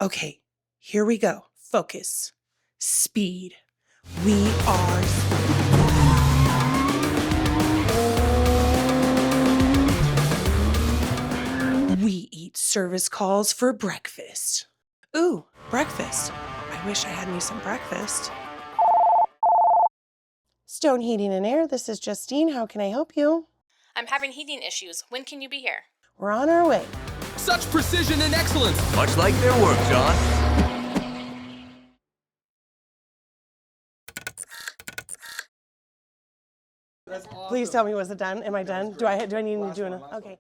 Okay, here we go. Focus. Speed. We are. We eat service calls for breakfast. Ooh, breakfast. I wish I had me some breakfast. Stone Heating and Air, this is Justine. How can I help you? I'm having heating issues. When can you be here? We're on our way. Such precision and excellence! Much like their work, John. Please tell me, was it done? Am I done? Do I need to do an? Okay.